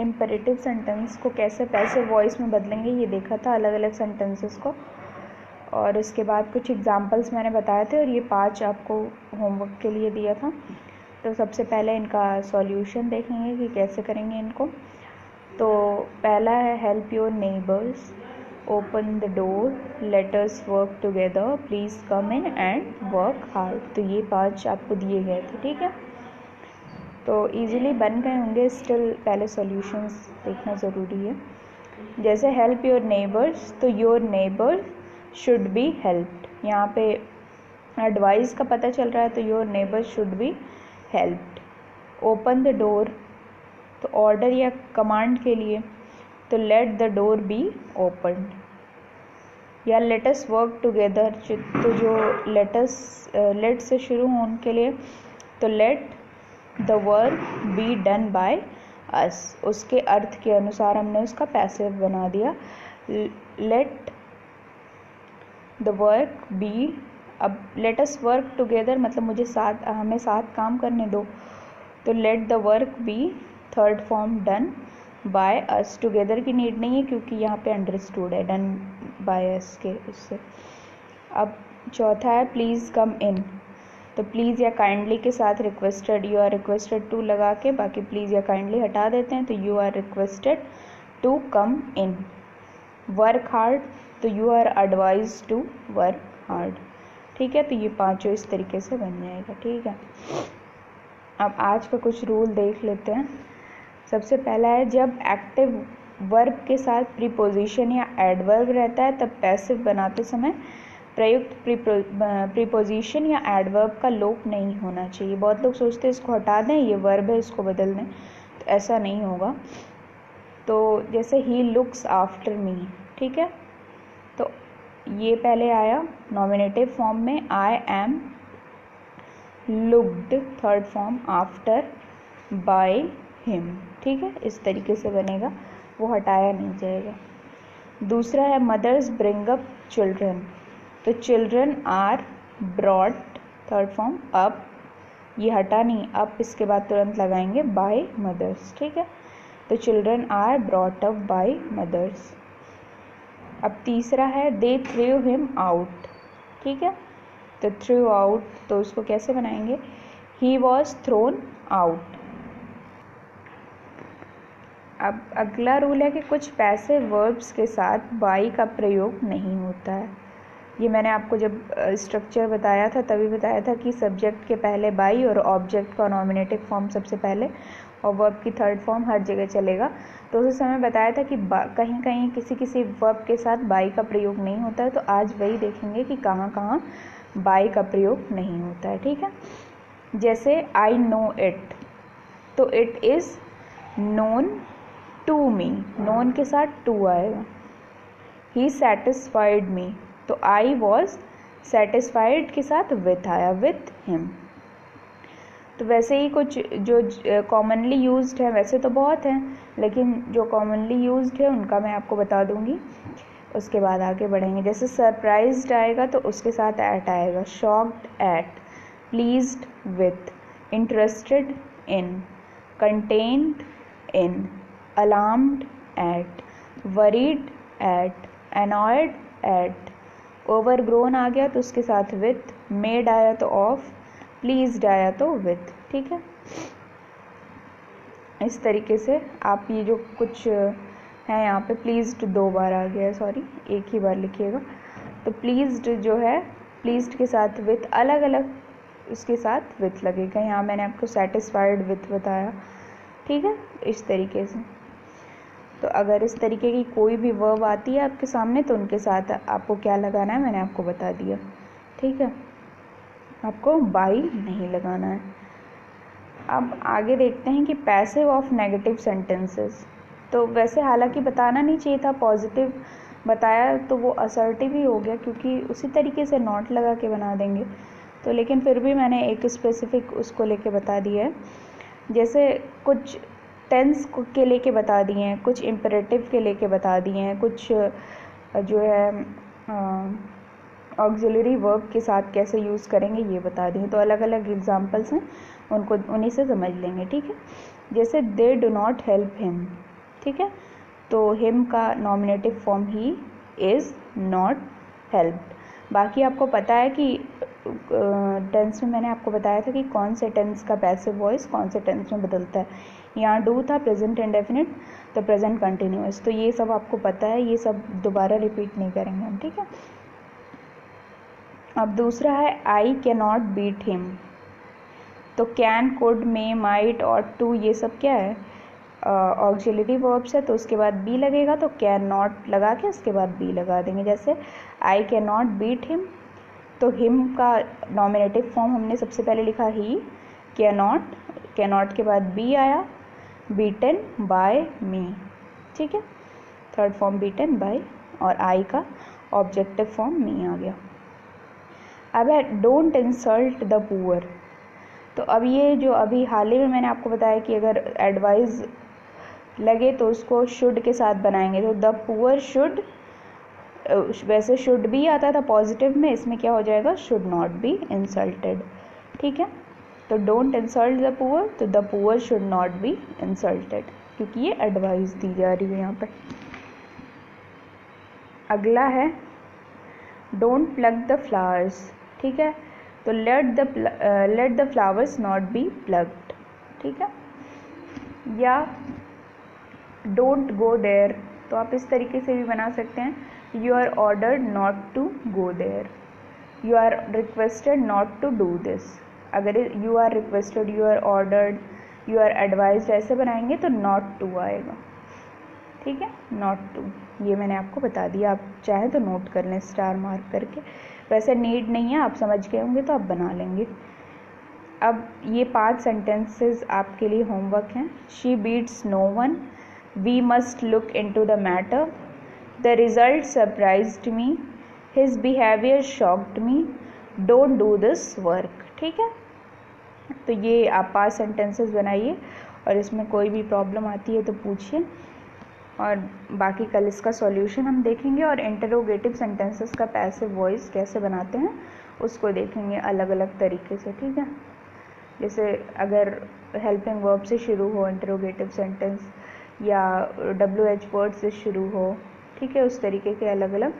Imperative sentence को कैसे passive voice में बदलेंगे ये देखा था, अलग अलग सेंटेंसेस को, और उसके बाद कुछ एग्जांपल्स मैंने बताए थे और ये 5 आपको होमवर्क के लिए दिया था। तो सबसे पहले इनका सॉल्यूशन देखेंगे कि कैसे करेंगे इनको। तो पहला है help your neighbours, open the door, late us work together, please come in and work hard. तो ये 5 आपको दिए गए थे, ठीक है। तो इजीली बन गए होंगे, स्टिल पहले सॉल्यूशंस देखना ज़रूरी है। जैसे हेल्प योर नेबर्स, तो your neighbour should be helped, यहाँ पे एडवाइस का पता चल रहा है, तो your neighbour should be helped. Open the door, तो ऑर्डर या कमांड के लिए, तो let the door be opened. या लेट अस वर्क टुगेदर, तो जो लेट से शुरू होने के लिए, तो let the work be done by us, उसके अर्थ के अनुसार हमने उसका पैसिव बना दिया। लेट द वर्क बी, अब लेट अस वर्क टुगेदर मतलब हमें साथ काम करने दो, तो let the work be third form done by us. Together की नीड नहीं है क्योंकि यहाँ पे अंडरस्टूड है डन बाय अस के उससे। अब चौथा है प्लीज़ कम इन, तो प्लीज़ या काइंडली के साथ requested, you are requested to लगा के बाकी प्लीज़ या काइंडली हटा देते हैं, तो you are requested to come in. Work hard, तो you are advise to work hard, ठीक है। तो ये 5 इस तरीके से बन जाएगा, ठीक है। अब आज का कुछ रूल देख लेते हैं। सबसे पहला है जब एक्टिव वर्ब के साथ प्रीपोजिशन या एडवर्ब रहता है तब पैसिव बनाते समय प्रयुक्त प्रीपोजिशन या एडवर्ब का लोप नहीं होना चाहिए। बहुत लोग सोचते हैं इसको हटा दें, ये वर्ब है इसको बदल दें, तो ऐसा नहीं होगा। तो जैसे ही लुक्स आफ्टर मी, ठीक है, तो ये पहले आया नॉमिनेटिव फॉर्म में, I am looked third form after by him, ठीक है, इस तरीके से बनेगा, वो हटाया नहीं जाएगा। दूसरा है मदर्स ब्रिंग अप चिल्ड्रन, तो children are brought third form up, ये हटा नहीं, अप इसके बाद तुरंत लगाएंगे बाय मदर्स, ठीक है। तो children are brought up by mothers. अब तीसरा है दे थ्रू हिम आउट, ठीक है, तो थ्रू आउट, तो उसको कैसे बनाएंगे, ही वॉज थ्रोन आउट। अब अगला रूल है कि कुछ पैसिव वर्ब्स के साथ बाई का प्रयोग नहीं होता है। ये मैंने आपको जब स्ट्रक्चर बताया था तभी बताया था कि सब्जेक्ट के पहले बाई और ऑब्जेक्ट का नॉमिनेटिव फॉर्म सबसे पहले और वर्ब की थर्ड फॉर्म हर जगह चलेगा। तो उस समय बताया था कि कहीं कहीं किसी वर्ब के साथ बाई का प्रयोग नहीं होता है, तो आज वही देखेंगे कि कहाँ कहाँ बाई का प्रयोग नहीं होता है, ठीक है। जैसे आई नो इट, तो it is known to me, known के साथ टू आएगा। ही सेटिस्फाइड मी, तो आई वॉज सेटिस्फाइड के साथ विथ आया, विथ हिम। तो वैसे ही कुछ जो कॉमनली यूज्ड है, वैसे तो बहुत हैं लेकिन जो कॉमनली यूज्ड है उनका मैं आपको बता दूंगी, उसके बाद आगे बढ़ेंगे। जैसे सरप्राइज्ड आएगा तो उसके साथ एट आएगा, shocked eight, pleased with, interested in, contained in, alarmed at, worried at, annoyed at, overgrown आ गया तो उसके साथ with, made आया तो of, pleased आया तो with, ठीक है। इस तरीके से आप ये जो कुछ है यहाँ पे pleased 2 बार आ गया है, सॉरी एक ही बार लिखिएगा। तो pleased जो है, pleased के साथ with अलग अलग उसके साथ with लगेगा। यहाँ मैंने आपको satisfied with बताया, ठीक है, इस तरीके से। तो अगर इस तरीके की कोई भी वर्ब आती है आपके सामने तो उनके साथ आपको क्या लगाना है मैंने आपको बता दिया, ठीक है, आपको बाई नहीं लगाना है। अब आगे देखते हैं कि पैसिव ऑफ नेगेटिव सेंटेंसेस। तो वैसे हालांकि बताना नहीं चाहिए था, पॉजिटिव बताया तो वो असर्टिव ही हो गया क्योंकि उसी तरीके से नॉट लगा के बना देंगे, तो लेकिन फिर भी मैंने एक स्पेसिफिक उसको लेके बता दिया है। जैसे कुछ टेंस के लेके बता दिए हैं, कुछ इम्परेटिव के लेके बता दिए हैं, कुछ जो है ऑक्सिलरी वर्ब के साथ कैसे यूज़ करेंगे ये बता दिए। तो अलग अलग एग्जांपल्स हैं, उनको उन्हीं से समझ लेंगे, ठीक है। जैसे they do not help him, ठीक है। तो हिम का nominative form he is not helped. बाकी आपको पता है कि टेंस में मैंने आपको बताया था कि कौन से टेंस का पैसिव वॉइस कौन से टेंस में बदलता है। यहाँ डू था प्रेजेंट इंडेफिनिट, तो प्रेजेंट कंटिन्यूअस। तो ये सब आपको पता है, ये सब दोबारा रिपीट नहीं करेंगे हम, ठीक है। अब दूसरा है I can not beat him. तो कैन, कुड, मे, माइट और टू ये सब क्या है, ऑक्सिलरी वर्ब्स है। तो उसके बाद बी लगेगा, तो कैन नॉट लगा के उसके बाद बी लगा देंगे। जैसे I can not beat him, तो हिम का नॉमिनेटिव फॉर्म हमने सबसे पहले लिखा ही, कैन नॉट के बाद बी आया, बीटन बाय मी, ठीक है। थर्ड फॉर्म बीटन बाय, और आई का ऑब्जेक्टिव फॉर्म मी आ गया। अब है डोंट इंसल्ट द पुअर। तो अब ये जो अभी हाल ही में मैंने आपको बताया कि अगर एडवाइस लगे तो उसको शुड के साथ बनाएंगे। तो द पुअर शुड, वैसे शुड भी आता था पॉजिटिव में, इसमें क्या हो जाएगा, शुड नॉट बी इंसल्टेड, ठीक है। तो डोंट इंसल्ट द पुअर, तो the poor should not be insulted, क्योंकि ये एडवाइस दी जा रही है यहाँ पे। अगला है डोंट प्लग द फ्लावर्स, ठीक है। तो let the flowers not be plucked, ठीक है। या डोंट गो देयर, तो आप इस तरीके से भी बना सकते हैं, you are ordered not to go there, you are requested not to do this. अगर you are requested, you are ordered, you are advised ऐसे बनाएंगे तो नॉट टू आएगा, ठीक है। नॉट टू ये मैंने आपको बता दिया, आप चाहें तो नोट कर लें स्टार मार्क करके, वैसे नीड नहीं है, आप समझ गए होंगे तो आप बना लेंगे। अब ये 5 सेंटेंसेस आपके लिए होमवर्क हैं। She beats no one, we must look into the matter, the result surprised me, his behaviour shocked me, don't do this work, ठीक है। तो ये आप 5 सेंटेंसेस बनाइए और इसमें कोई भी प्रॉब्लम आती है तो पूछिए, और बाकी कल इसका सॉल्यूशन हम देखेंगे, और इंटरोगेटिव सेंटेंसेस का पैसिव वॉइस कैसे बनाते हैं उसको देखेंगे अलग अलग तरीके से, ठीक है। जैसे अगर हेल्पिंग वर्ब से शुरू हो इंटरोगेटिव सेंटेंस, या WH वर्ड से शुरू हो, ठीक है, उस तरीके के अलग अलग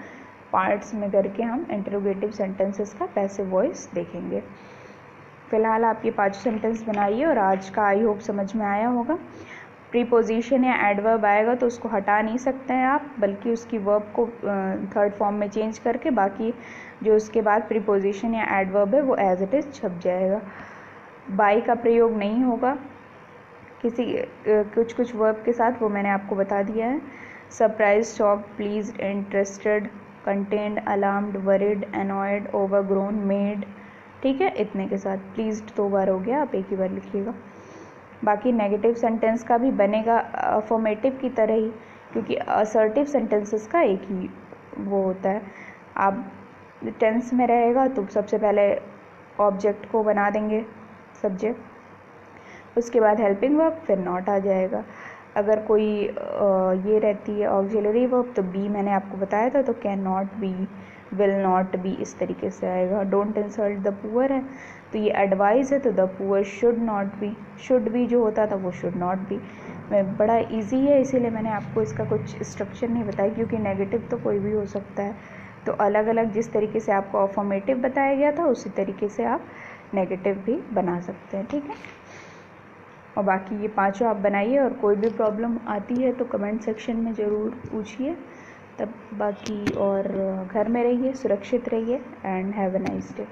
पार्ट्स में करके हम इंटरोगेटिव सेंटेंसेस का पैसिव वॉइस देखेंगे। फ़िलहाल आप ये 5 सेंटेंस बनाइए, और आज का आई होप समझ में आया होगा। प्रीपोजिशन या एडवर्ब आएगा तो उसको हटा नहीं सकते हैं आप, बल्कि उसकी वर्ब को थर्ड फॉर्म में चेंज करके बाकी जो उसके बाद प्रीपोजिशन या एडवर्ब है वो एज इट इज़ छप जाएगा। बाई का प्रयोग नहीं होगा किसी कुछ वर्ब के साथ, वो मैंने आपको बता दिया है। Surprise, shocked, pleased, interested, contained, alarmed, worried, annoyed, overgrown, made, ठीक है, इतने के साथ। प्लीज्ड 2 बार हो गया, आप एक ही बार लिखिएगा। बाकी नेगेटिव सेंटेंस का भी बनेगा अफर्मेटिव की तरह ही, क्योंकि असर्टिव सेंटेंसेस का एक ही वो होता है। आप टेंस में रहेगा तो सबसे पहले ऑब्जेक्ट को बना देंगे सब्जेक्ट, उसके बाद हेल्पिंग वर्ब, फिर नॉट आ जाएगा। अगर कोई ये रहती है ऑक्सिलरी वर्ब तो बी मैंने आपको बताया था, तो can not be, will not be, इस तरीके से आएगा। डोंट इंसल्ट द पुअर है तो ये एडवाइस है, तो the poor should not B, should be जो होता था वो शुड नॉट बी। बड़ा इजी है, इसीलिए मैंने आपको इसका कुछ स्ट्रक्चर नहीं बताया, क्योंकि नेगेटिव तो कोई भी हो सकता है। तो अलग अलग जिस तरीके से आपको अफर्मेटिव बताया गया था उसी तरीके से आप नेगेटिव भी बना सकते हैं, ठीक है। और बाकी ये 5 आप बनाइए, और कोई भी प्रॉब्लम आती है तो कमेंट सेक्शन में ज़रूर पूछिए। तब बाकी और घर में रहिए, सुरक्षित रहिए, and have a nice day.